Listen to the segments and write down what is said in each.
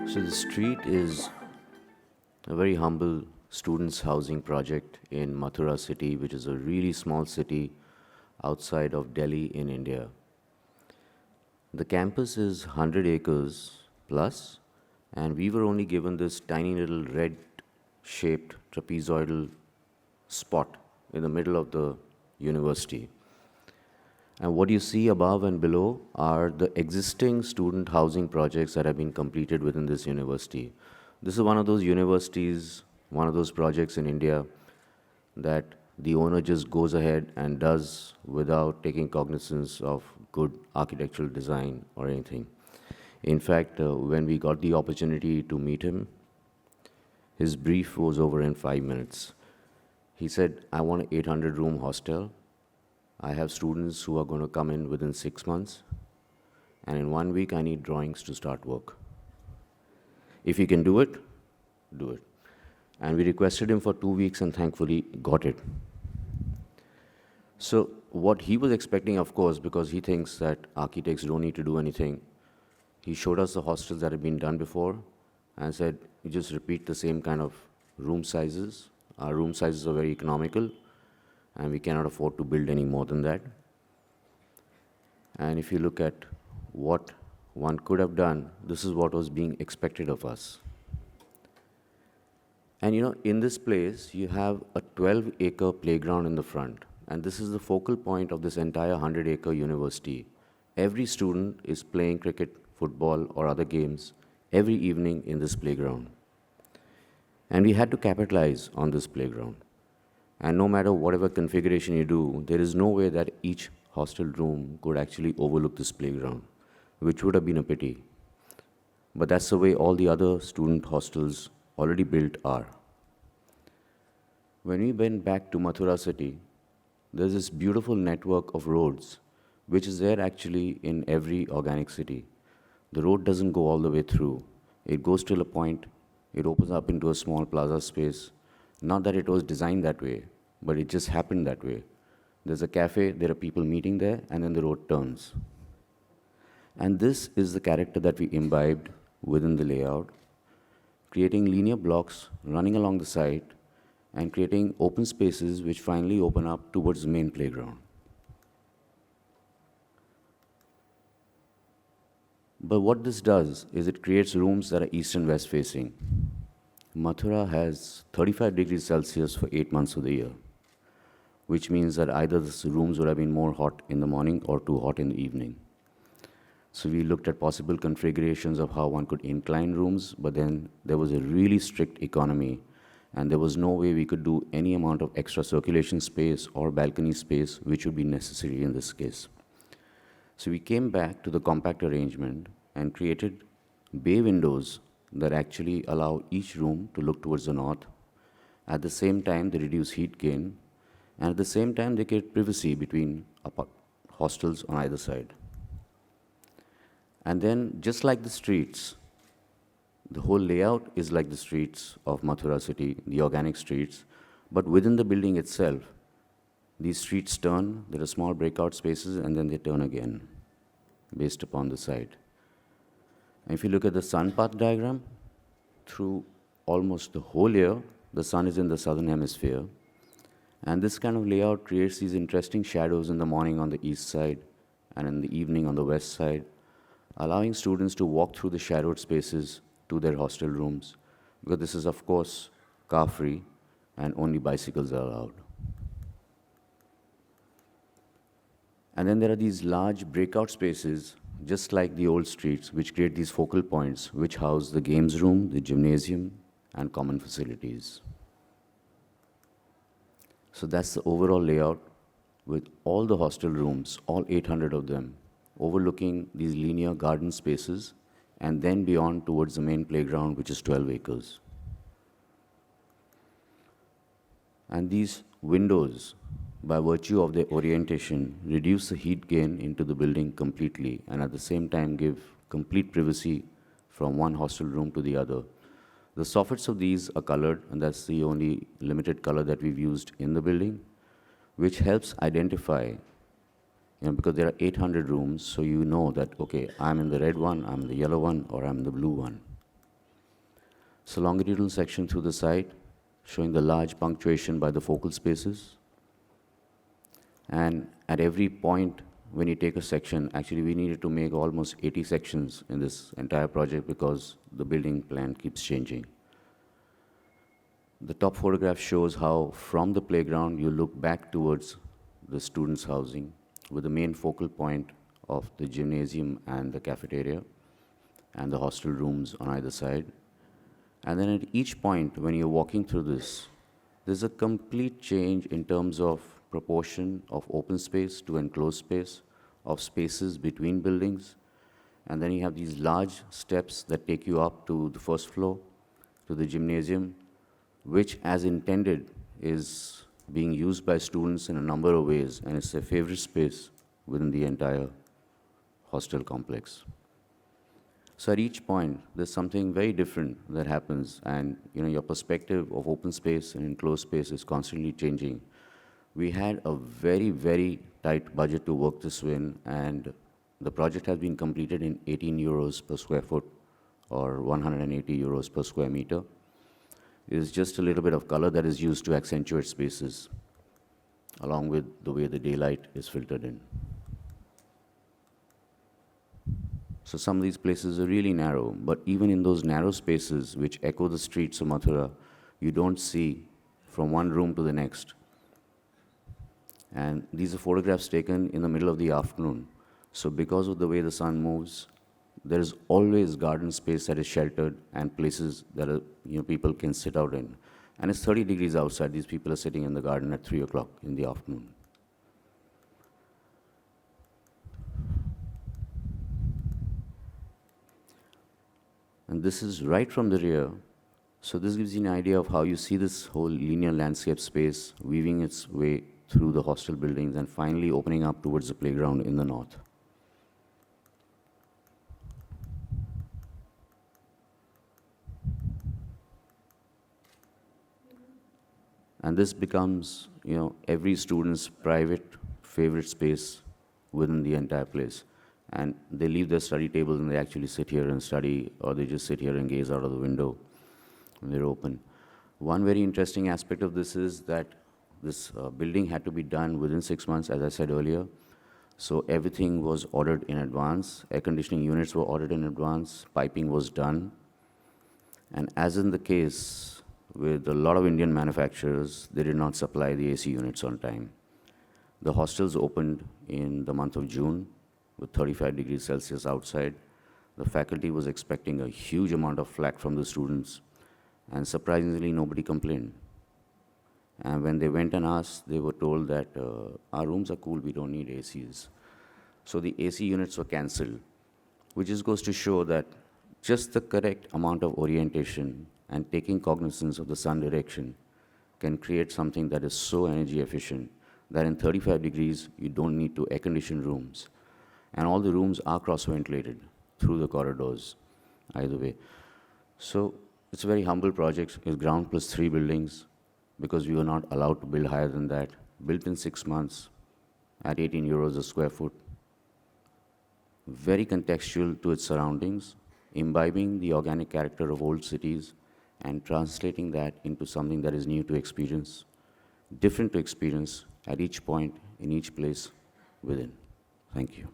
So the street is a very humble students' housing project in Mathura city, which is a really small city outside of Delhi in India. The campus is 100 acres plus, and we were only given this tiny little red-shaped trapezoidal spot in the middle of the university. And what you see above and below are the existing student housing projects that have been completed within this university. This is one of those universities, one of those projects in India that the owner just goes ahead and does without taking cognizance of good architectural design or anything. In fact, when we got the opportunity to meet him, his brief was over in 5 minutes. He said, I want an 800-room hostel. I have students who are going to come in within 6 months, and in 1 week I need drawings to start work. If he can do it, do it. And we requested him for 2 weeks and thankfully got it. So what he was expecting, of course, because he thinks that architects don't need to do anything, he showed us the hostels that had been done before and said, you just repeat the same kind of room sizes. Our room sizes are very economical, and we cannot afford to build any more than that. And if you look at what one could have done, this is what was being expected of us. And you know, in this place, you have a 12-acre playground in the front, and this is the focal point of this entire 100-acre university. Every student is playing cricket, football, or other games every evening in this playground. And we had to capitalize on this playground. And no matter whatever configuration you do, there is no way that each hostel room could actually overlook this playground, which would have been a pity. But that's the way all the other student hostels already built are. When we went back to Mathura city, there's this beautiful network of roads, which is there actually in every organic city. The road doesn't go all the way through. It goes till a point, it opens up into a small plaza space. Not that it was designed that way, but it just happened that way. There's a cafe, there are people meeting there, and then the road turns. And this is the character that we imbibed within the layout, creating linear blocks running along the side and creating open spaces which finally open up towards the main playground. But what this does is it creates rooms that are east and west facing. Mathura has 35 degrees Celsius for 8 months of the year, which means that either the rooms would have been more hot in the morning or too hot in the evening. So we looked at possible configurations of how one could incline rooms, but then there was a really strict economy, and there was no way we could do any amount of extra circulation space or balcony space, which would be necessary in this case. So we came back to the compact arrangement and created bay windows that actually allow each room to look towards the north. At the same time, they reduce heat gain, and at the same time, they create privacy between hostels on either side. And then, just like the streets, the whole layout is like the streets of Mathura city, the organic streets, but within the building itself, these streets turn, there are small breakout spaces, and then they turn again, based upon the site. And if you look at the sun path diagram, through almost the whole year, the sun is in the southern hemisphere. And this kind of layout creates these interesting shadows in the morning on the east side and in the evening on the west side, allowing students to walk through the shadowed spaces to their hostel rooms, because this is, of course, car-free and only bicycles are allowed. And then there are these large breakout spaces, just like the old streets, which create these focal points, which house the games room, the gymnasium, and common facilities. So that's the overall layout with all the hostel rooms, all 800 of them, overlooking these linear garden spaces, and then beyond towards the main playground, which is 12 acres. And these windows, by virtue of their orientation, reduce the heat gain into the building completely, and at the same time give complete privacy from one hostel room to the other. The soffits of these are colored, and that's the only limited color that we've used in the building, which helps identify, because there are 800 rooms, so you know that, okay, I'm in the red one, I'm in the yellow one, or I'm in the blue one. It's a longitudinal section through the site, showing the large punctuation by the focal spaces. And at every point, when you take a section, actually we needed to make almost 80 sections in this entire project because the building plan keeps changing. The top photograph shows how from the playground you look back towards the students' housing with the main focal point of the gymnasium and the cafeteria and the hostel rooms on either side. And then at each point, when you're walking through this, there's a complete change in terms of proportion of open space to enclosed space, of spaces between buildings. And then you have these large steps that take you up to the first floor, to the gymnasium, which, as intended, is being used by students in a number of ways, and it's their favorite space within the entire hostel complex. So at each point, there's something very different that happens, and your perspective of open space and enclosed space is constantly changing. We had a very, very tight budget to work this in, and the project has been completed in 18 euros per square foot, or 180 euros per square meter. It is just a little bit of color that is used to accentuate spaces, along with the way the daylight is filtered in. So some of these places are really narrow, but even in those narrow spaces which echo the streets of Mathura, you don't see from one room to the next. And these are photographs taken in the middle of the afternoon. So because of the way the sun moves, there is always garden space that is sheltered and places that people can sit out in. And it's 30 degrees outside. These people are sitting in the garden at 3 o'clock in the afternoon. And this is right from the rear. So this gives you an idea of how you see this whole linear landscape space weaving its way through the hostel buildings and finally opening up towards the playground in the north. And this becomes, every student's private favorite space within the entire place. And they leave their study tables and they actually sit here and study, or they just sit here and gaze out of the window when they're open. One very interesting aspect of this is that this building had to be done within 6 months, as I said earlier. So everything was ordered in advance. Air conditioning units were ordered in advance. Piping was done. And as in the case with a lot of Indian manufacturers, they did not supply the AC units on time. The hostels opened in the month of June with 35 degrees Celsius outside. The faculty was expecting a huge amount of flack from the students, and surprisingly, nobody complained. And when they went and asked, they were told that our rooms are cool, we don't need ACs. So the AC units were cancelled, which just goes to show that just the correct amount of orientation and taking cognizance of the sun direction can create something that is so energy efficient that in 35 degrees, you don't need to air condition rooms. And all the rooms are cross-ventilated through the corridors, either way. So it's a very humble project. It's ground plus 3 buildings, because we were not allowed to build higher than that. Built in 6 months at 18 euros a square foot. Very contextual to its surroundings, imbibing the organic character of old cities and translating that into something that is new to experience, different to experience at each point in each place within. Thank you.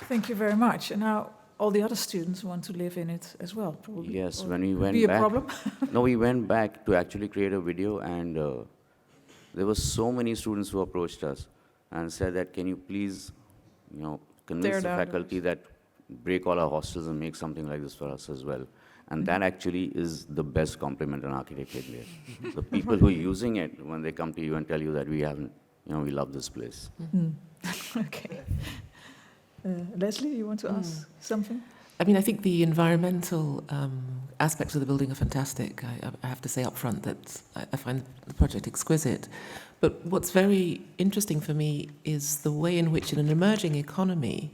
Thank you very much. And now all the other students want to live in it as well, probably. Yes, or when we went be back. a problem? No, we went back to actually create a video, and there were so many students who approached us and said that, can you please, convince the faculty that break all our hostels and make something like this for us as well. And that actually is the best compliment an architect can get. The people who are using it, when they come to you and tell you that we haven't, we love this place. Okay. Leslie, you want to ask something? I mean, I think the environmental aspects of the building are fantastic. I have to say up front that I find the project exquisite. But what's very interesting for me is the way in which in an emerging economy,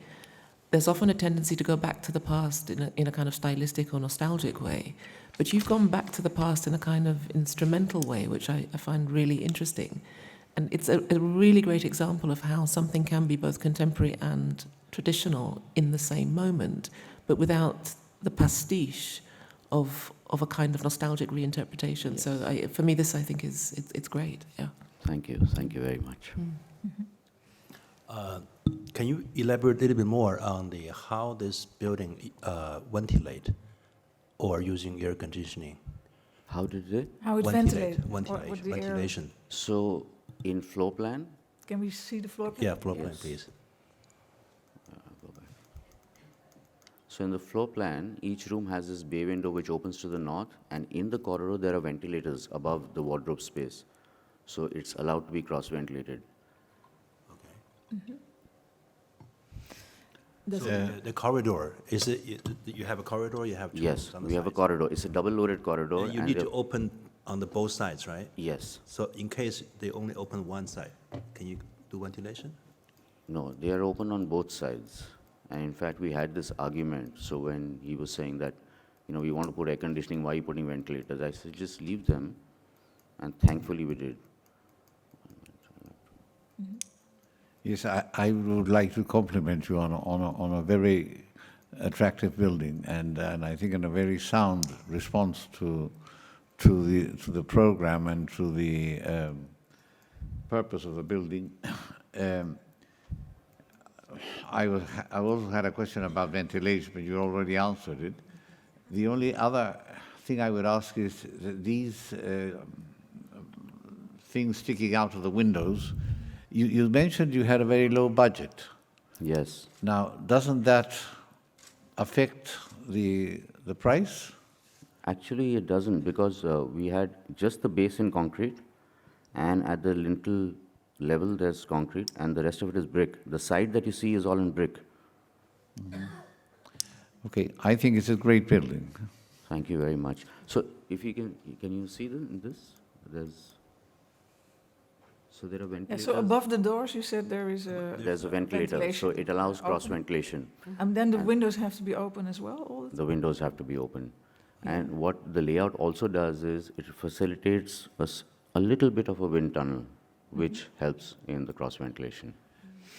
there's often a tendency to go back to the past in a kind of stylistic or nostalgic way. But you've gone back to the past in a kind of instrumental way, which I find really interesting. And it's a really great example of how something can be both contemporary and traditional in the same moment, but without the pastiche of a kind of nostalgic reinterpretation. Yes. So for me, this I think it's great. Yeah. Thank you very much. Can you elaborate a little bit more on how this building ventilate or using air conditioning? How did it? How it Ventilate, ventilated? What the air- ventilation. So in floor plan, Can we see the floor plan? Yeah, floor plan, Yes. please. go back. So in the floor plan, each room has this bay window which opens to the north, and in the corridor there are ventilators above the wardrobe space. So it's allowed to be cross-ventilated. Okay. Does So it- the corridor, is it, you have a corridor, you have two Yes, rooms on the we have a sides? corridor. It's a double-loaded corridor. And you and need the- to open on the both sides, right? Yes. So in case they only open one side, can you do ventilation? No, they are open on both sides. And in fact, we had this argument. So when he was saying that, we want to put air conditioning, why are you putting ventilators? I said, just leave them. And thankfully we did. Yes, I would like to compliment you on a very attractive building, and I think in a very sound response to the program and to the purpose of the building. I also had a question about ventilation, but you already answered it. The only other thing I would ask is that these things sticking out of the windows. You mentioned you had a very low budget. Yes. Now, doesn't that affect the price? Actually, it doesn't, because we had just the base in concrete, and at the lintel level there's concrete, and the rest of it is brick. The side that you see is all in brick. Okay, I think it's a great building. Thank you very much. So if you can you see this? So there are Yeah, ventilators. so above the doors, you said there is There's a ventilator, so ventilation. it allows Open. cross-ventilation. And then the And- windows have to be open as well? All the time? The windows have to be open. And what the layout also does is it facilitates a little bit of a wind tunnel, which helps in the cross-ventilation.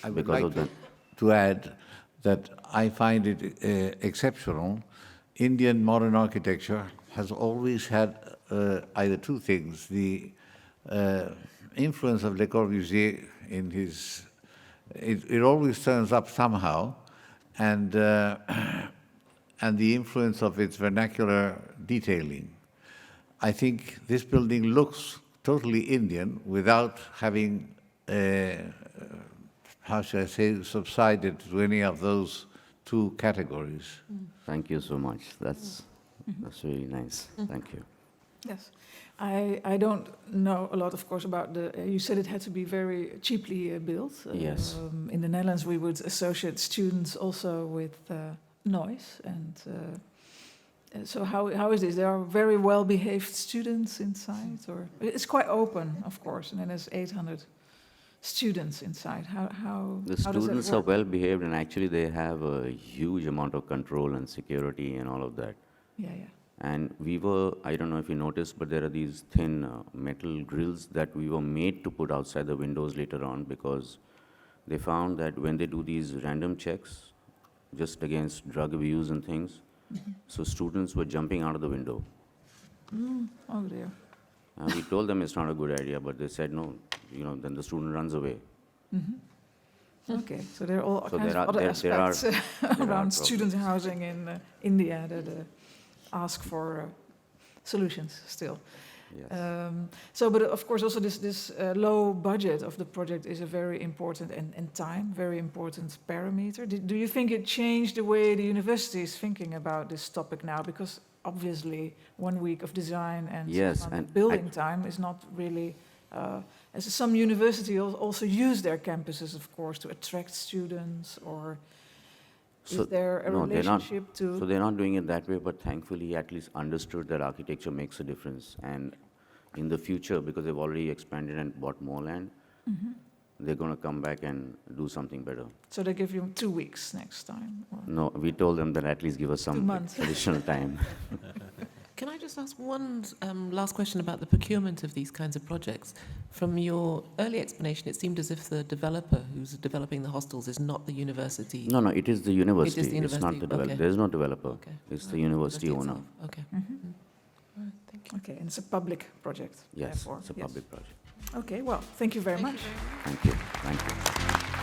I would Because like of the- to add that I find it exceptional. Indian modern architecture has always had either two things: the influence of Le Corbusier in his, it always turns up somehow, and the influence of its vernacular detailing. I think this building looks totally Indian without having, how should I say, subsided to any of those two categories. Thank you so much. That's really nice. Thank you. Yes. I don't know a lot, of course, about you said it had to be very cheaply built. Yes. In the Netherlands, we would associate students also with noise. And so how is this? There are very well-behaved students inside? Or it's quite open, of course, and then there's 800 students inside. How The how does that students are work? well behaved, and actually they have a huge amount of control and security and all of that. Yeah, yeah. And we were, I don't know if you noticed, but there are these thin metal grills that we were made to put outside the windows later on, because they found that when they do these random checks, just against drug abuse and things, so students were jumping out of the window. Oh dear. And we told them it's not a good idea, but they said no, then the student runs away. Okay, so there are all So kinds there of are- other there are- aspects are around student problems. housing in India that ask for solutions still. Yes. So, but of course, also this low budget of the project is a very important and time, very important parameter. Do you think it changed the way the university is thinking about this topic now? Because obviously, 1 week of design and Yes, 6 months and of building time is not really. As some universities also use their campuses, of course, to attract students, or So- is there a no, they're not. relationship to? So they're not doing it that way, but thankfully he at least understood that architecture makes a difference. And in the future, because they've already expanded and bought more land, they're going to come back and do something better. So they give you 2 weeks next time? Or? No, we told them that at least give us 2 some months. additional time. Can I just just ask one last question about the procurement of these kinds of projects? From your early explanation, it seemed as if the developer who's developing the hostels is not the university. No, no, it is the university. It's not university, the developer. okay. There is no developer. Okay. It's Right, the university owner. itself. Okay. Mhm. All right, thank you. Okay, and it's a public project. Yes, therefore, it's a yes. public project. Okay, well, thank you very much. Thank you. Thank you.